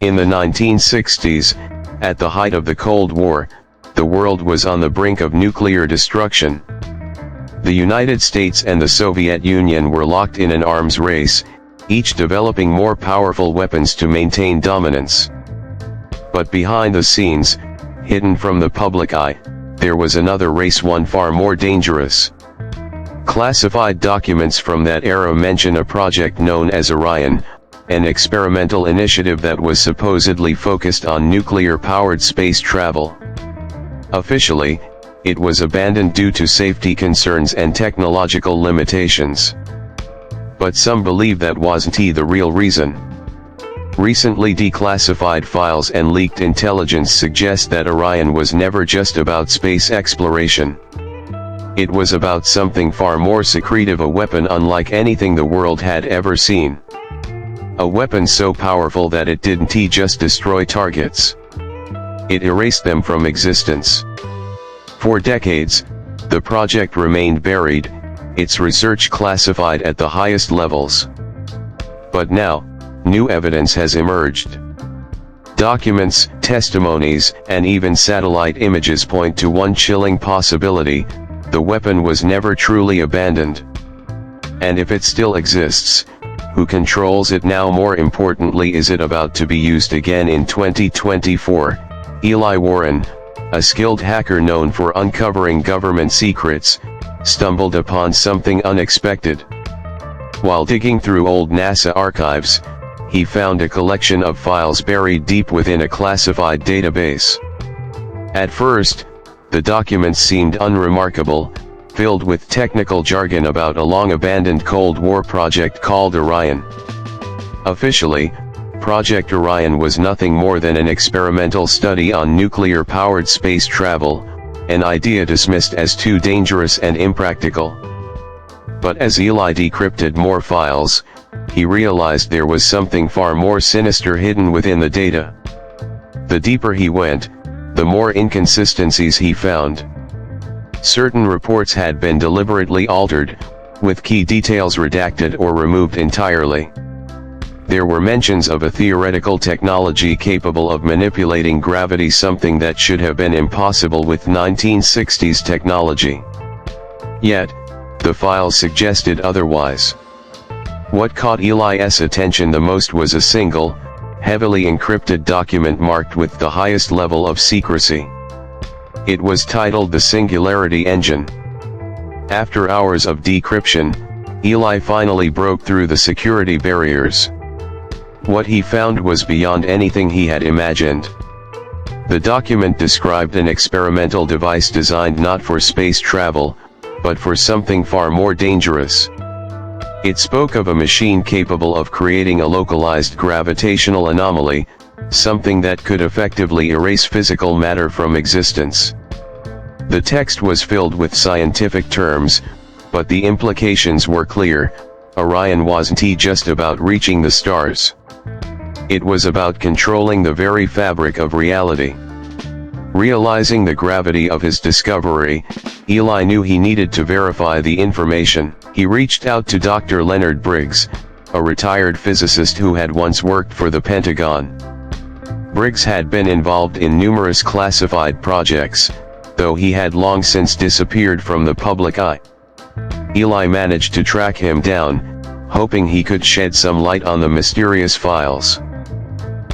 In the 1960s, at the height of the Cold War, the world was on the brink of nuclear destruction. The United States and the Soviet Union were locked in an arms race, each developing more powerful weapons to maintain dominance. But behind the scenes, hidden from the public eye, there was another race, one far more dangerous. Classified documents from that era mention a project known as Orion, an experimental initiative that was supposedly focused on nuclear-powered space travel. Officially, it was abandoned due to safety concerns and technological limitations. But some believe that wasn't the real reason. Recently declassified files and leaked intelligence suggest that Orion was never just about space exploration. It was about something far more secretive, a weapon unlike anything the world had ever seen. A weapon so powerful that it didn't just destroy targets. It erased them from existence. For decades, the project remained buried, its research classified at the highest levels. But now, new evidence has emerged. Documents, testimonies, and even satellite images point to one chilling possibility: the weapon was never truly abandoned. And if it still exists, who controls it now? More importantly, is it about to be used again in 2024? Eli Warren, a skilled hacker known for uncovering government secrets, stumbled upon something unexpected. While digging through old NASA archives, he found a collection of files buried deep within a classified database. At first, the documents seemed unremarkable, filled with technical jargon about a long-abandoned Cold War project called Orion. Officially, Project Orion was nothing more than an experimental study on nuclear-powered space travel, an idea dismissed as too dangerous and impractical. But as Eli decrypted more files, he realized there was something far more sinister hidden within the data. The deeper he went, the more inconsistencies he found. Certain reports had been deliberately altered, with key details redacted or removed entirely. There were mentions of a theoretical technology capable of manipulating gravity, something that should have been impossible with 1960s technology. Yet, the files suggested otherwise. What caught Eli's attention the most was a single, heavily encrypted document marked with the highest level of secrecy. It was titled The Singularity Engine. After hours of decryption, Eli finally broke through the security barriers. What he found was beyond anything he had imagined. The document described an experimental device designed not for space travel, but for something far more dangerous. It spoke of a machine capable of creating a localized gravitational anomaly, something that could effectively erase physical matter from existence. The text was filled with scientific terms, but the implications were clear: Orion wasn't just about reaching the stars. It was about controlling the very fabric of reality. Realizing the gravity of his discovery, Eli knew he needed to verify the information. He reached out to Dr. Leonard Briggs, a retired physicist who had once worked for the Pentagon. Briggs had been involved in numerous classified projects, though he had long since disappeared from the public eye. Eli managed to track him down, hoping he could shed some light on the mysterious files.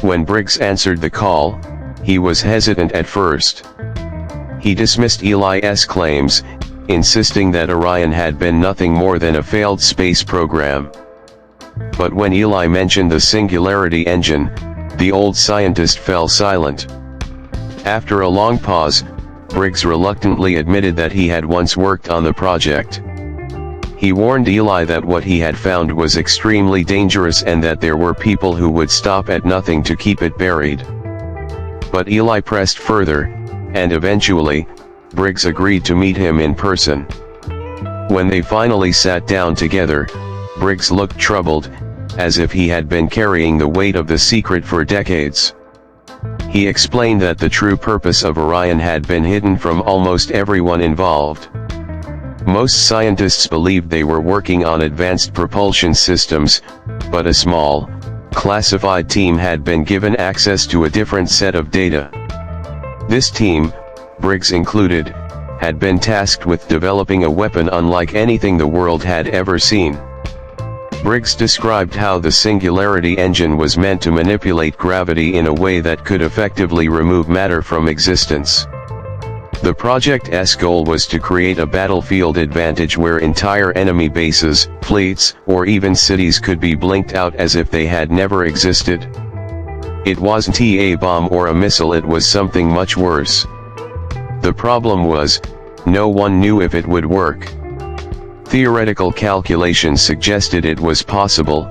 When Briggs answered the call, he was hesitant at first. He dismissed Eli's claims, insisting that Orion had been nothing more than a failed space program. But when Eli mentioned the Singularity Engine, the old scientist fell silent. After a long pause, Briggs reluctantly admitted that he had once worked on the project. He warned Eli that what he had found was extremely dangerous and that there were people who would stop at nothing to keep it buried. But Eli pressed further, and eventually, Briggs agreed to meet him in person. When they finally sat down together, Briggs looked troubled, as if he had been carrying the weight of the secret for decades. He explained that the true purpose of Orion had been hidden from almost everyone involved. Most scientists believed they were working on advanced propulsion systems, but a small, classified team had been given access to a different set of data. This team, Briggs included, had been tasked with developing a weapon unlike anything the world had ever seen. Briggs described how the Singularity engine was meant to manipulate gravity in a way that could effectively remove matter from existence. The project's goal was to create a battlefield advantage where entire enemy bases, fleets, or even cities could be blinked out as if they had never existed. It wasn't a bomb or a missile, it was something much worse. The problem was, no one knew if it would work. Theoretical calculations suggested it was possible,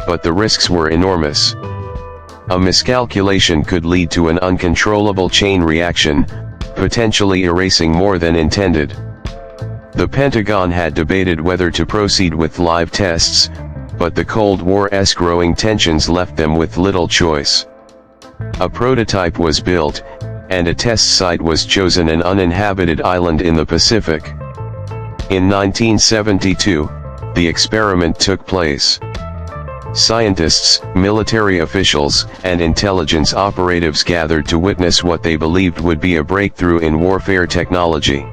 but the risks were enormous. A miscalculation could lead to an uncontrollable chain reaction, potentially erasing more than intended. The Pentagon had debated whether to proceed with live tests, but the Cold War's growing tensions left them with little choice. A prototype was built, and a test site was chosen, an uninhabited island in the Pacific. In 1972, the experiment took place. Scientists, military officials, and intelligence operatives gathered to witness what they believed would be a breakthrough in warfare technology.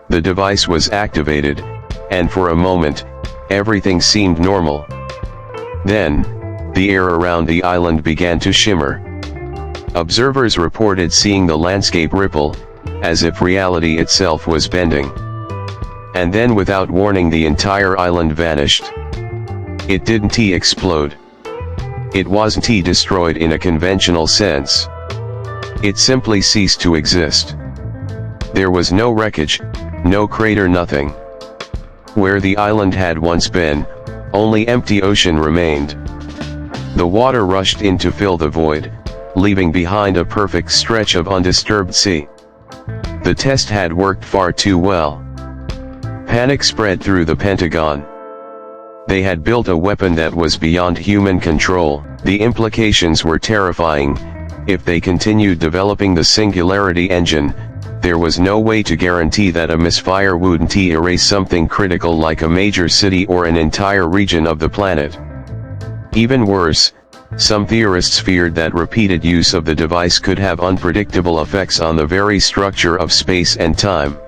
The device was activated, and for a moment, everything seemed normal. Then, the air around the island began to shimmer. Observers reported seeing the landscape ripple, as if reality itself was bending. And then, without warning, the entire island vanished. It didn't explode. It wasn't destroyed in a conventional sense. It simply ceased to exist. There was no wreckage, no crater, nothing. Where the island had once been, only empty ocean remained. The water rushed in to fill the void, leaving behind a perfect stretch of undisturbed sea. The test had worked far too well. Panic spread through the Pentagon. They had built a weapon that was beyond human control. The implications were terrifying. If they continued developing the Singularity engine, there was no way to guarantee that a misfire wouldn't erase something critical like a major city or an entire region of the planet. Even worse, some theorists feared that repeated use of the device could have unpredictable effects on the very structure of space and time.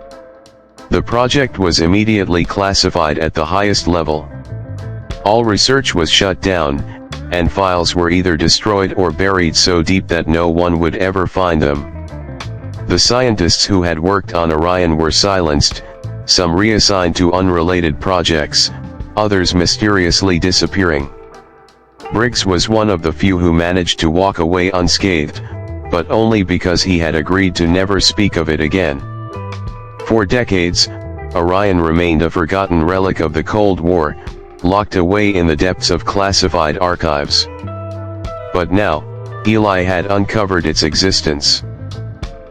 The project was immediately classified at the highest level. All research was shut down, and files were either destroyed or buried so deep that no one would ever find them. The scientists who had worked on Orion were silenced, some reassigned to unrelated projects, others mysteriously disappearing. Briggs was one of the few who managed to walk away unscathed, but only because he had agreed to never speak of it again. For decades, Orion remained a forgotten relic of the Cold War, locked away in the depths of classified archives. But now, Eli had uncovered its existence.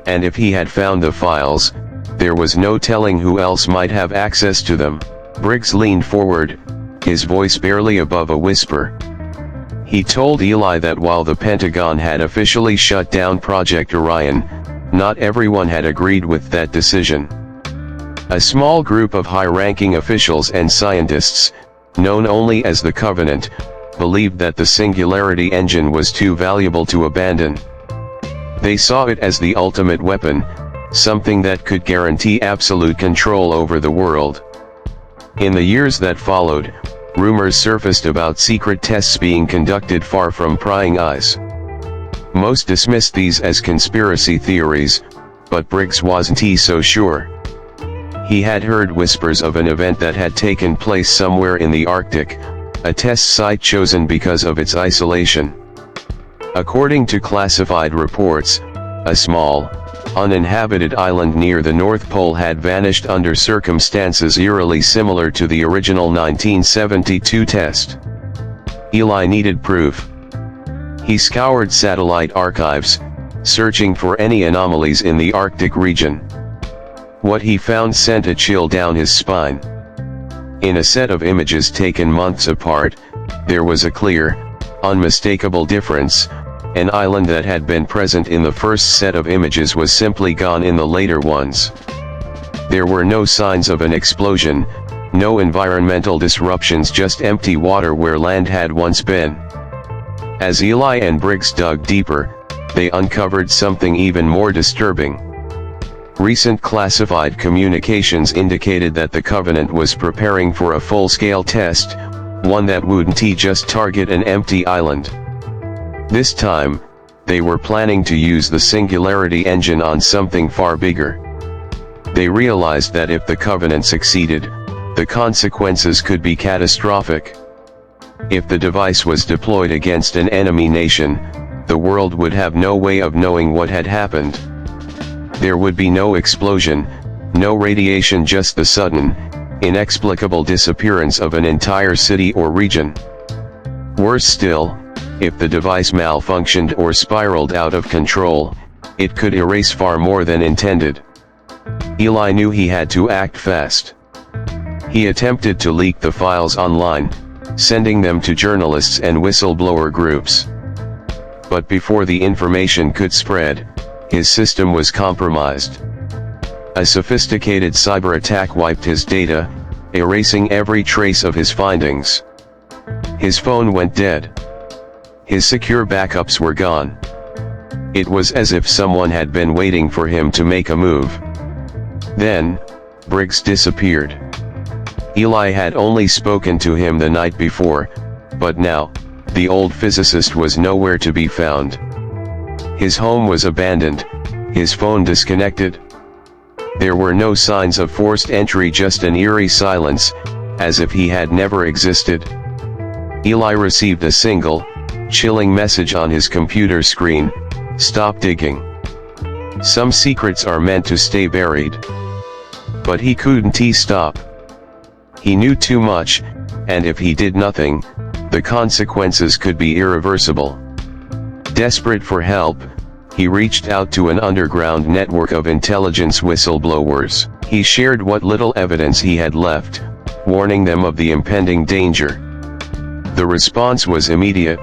And if he had found the files, there was no telling who else might have access to them. Briggs leaned forward, his voice barely above a whisper. He told Eli that while the Pentagon had officially shut down Project Orion, not everyone had agreed with that decision. A small group of high-ranking officials and scientists, known only as the Covenant, believed that the Singularity engine was too valuable to abandon. They saw it as the ultimate weapon, something that could guarantee absolute control over the world. In the years that followed, rumors surfaced about secret tests being conducted far from prying eyes. Most dismissed these as conspiracy theories, but Briggs wasn't so sure. He had heard whispers of an event that had taken place somewhere in the Arctic, a test site chosen because of its isolation. According to classified reports, a small, uninhabited island near the North Pole had vanished under circumstances eerily similar to the original 1972 test. Eli needed proof. He scoured satellite archives, searching for any anomalies in the Arctic region. What he found sent a chill down his spine. In a set of images taken months apart, there was a clear, unmistakable difference. An island that had been present in the first set of images was simply gone in the later ones. There were no signs of an explosion, no environmental disruptions, just empty water where land had once been. As Eli and Briggs dug deeper, they uncovered something even more disturbing. Recent classified communications indicated that the Covenant was preparing for a full-scale test, one that wouldn't just target an empty island. This time, they were planning to use the Singularity engine on something far bigger. They realized that if the Covenant succeeded, the consequences could be catastrophic. If the device was deployed against an enemy nation, the world would have no way of knowing what had happened. There would be no explosion, no radiation, just the sudden, inexplicable disappearance of an entire city or region. Worse still, if the device malfunctioned or spiraled out of control, it could erase far more than intended. Eli knew he had to act fast. He attempted to leak the files online, sending them to journalists and whistleblower groups. But before the information could spread, his system was compromised. A sophisticated cyber attack wiped his data, erasing every trace of his findings. His phone went dead. His secure backups were gone. It was as if someone had been waiting for him to make a move. Then, Briggs disappeared. Eli had only spoken to him the night before, but now, the old physicist was nowhere to be found. His home was abandoned, his phone disconnected. There were no signs of forced entry, just an eerie silence, as if he had never existed. Eli received a single, chilling message on his computer screen: "Stop digging. Some secrets are meant to stay buried." But he couldn't stop. He knew too much, and if he did nothing, the consequences could be irreversible. Desperate for help, he reached out to an underground network of intelligence whistleblowers. He shared what little evidence he had left, warning them of the impending danger. The response was immediate.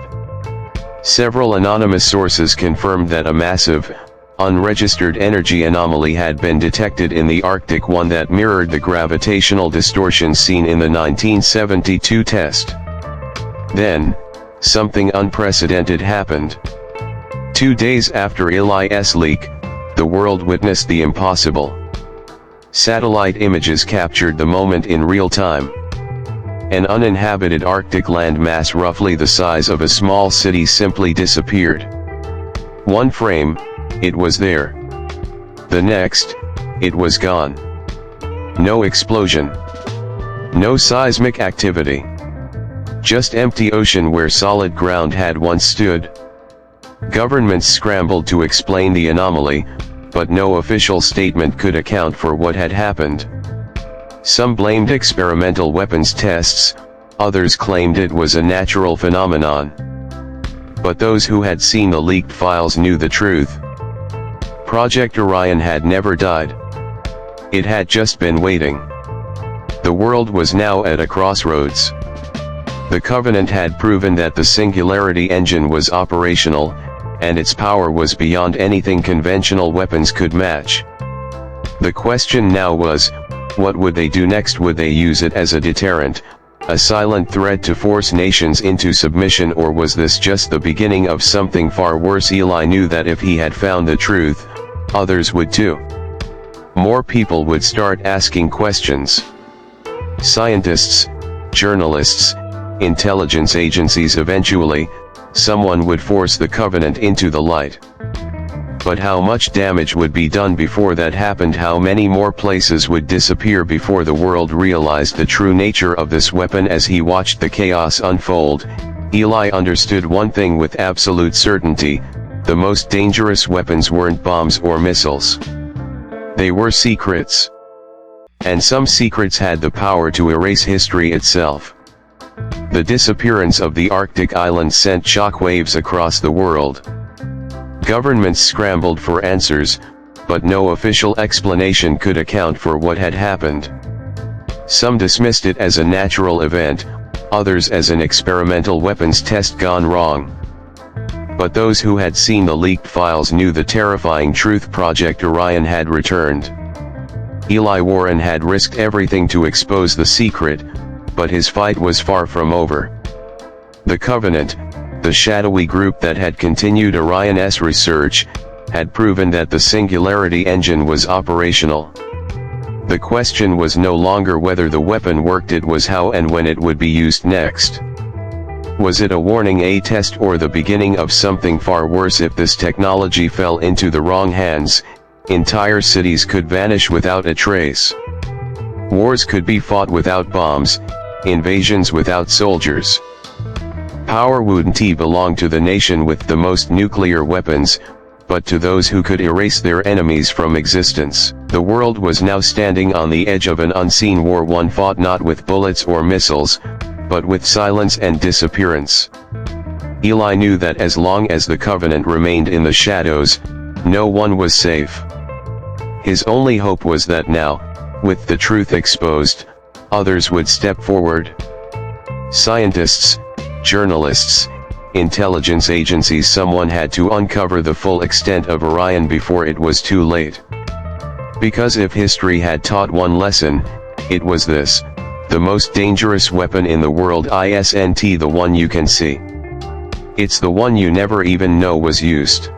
Several anonymous sources confirmed that a massive, unregistered energy anomaly had been detected in the Arctic, one that mirrored the gravitational distortions seen in the 1972 test. Then, something unprecedented happened. 2 days after Eli's leak, the world witnessed the impossible. Satellite images captured the moment in real time. An uninhabited Arctic landmass roughly the size of a small city simply disappeared. One frame, it was there. The next, it was gone. No explosion. No seismic activity. Just empty ocean where solid ground had once stood. Governments scrambled to explain the anomaly, but no official statement could account for what had happened. Some blamed experimental weapons tests, others claimed it was a natural phenomenon. But those who had seen the leaked files knew the truth. Project Orion had never died. It had just been waiting. The world was now at a crossroads. The Covenant had proven that the Singularity engine was operational, and its power was beyond anything conventional weapons could match. The question now was, what would they do next? Would they use it as a deterrent, a silent threat to force nations into submission, or was this just the beginning of something far worse? Eli knew that if he had found the truth, others would too. More people would start asking questions. Scientists, journalists, intelligence agencies. Eventually, someone would force the Covenant into the light. But how much damage would be done before that happened? How many more places would disappear before the world realized the true nature of this weapon? As he watched the chaos unfold, Eli understood one thing with absolute certainty: the most dangerous weapons weren't bombs or missiles. They were secrets. And some secrets had the power to erase history itself. The disappearance of the Arctic island sent shockwaves across the world. Governments scrambled for answers, but no official explanation could account for what had happened. Some dismissed it as a natural event, others as an experimental weapons test gone wrong. But those who had seen the leaked files knew the terrifying truth: Project Orion had returned. Eli Warren had risked everything to expose the secret, but his fight was far from over. The Covenant, the shadowy group that had continued Orion's research, had proven that the Singularity engine was operational. The question was no longer whether the weapon worked, it was how and when it would be used next. Was it a warning, a test, or the beginning of something far worse? If this technology fell into the wrong hands, entire cities could vanish without a trace. Wars could be fought without bombs, invasions without soldiers. Power wouldn't belong to the nation with the most nuclear weapons, but to those who could erase their enemies from existence. The world was now standing on the edge of an unseen war, one fought not with bullets or missiles, but with silence and disappearance. Eli knew that as long as the Covenant remained in the shadows, no one was safe. His only hope was that now, with the truth exposed, others would step forward. Scientists, journalists, intelligence agencies, someone had to uncover the full extent of Orion before it was too late. Because if history had taught one lesson, it was this: the most dangerous weapon in the world isn't the one you can see. It's the one you never even know was used.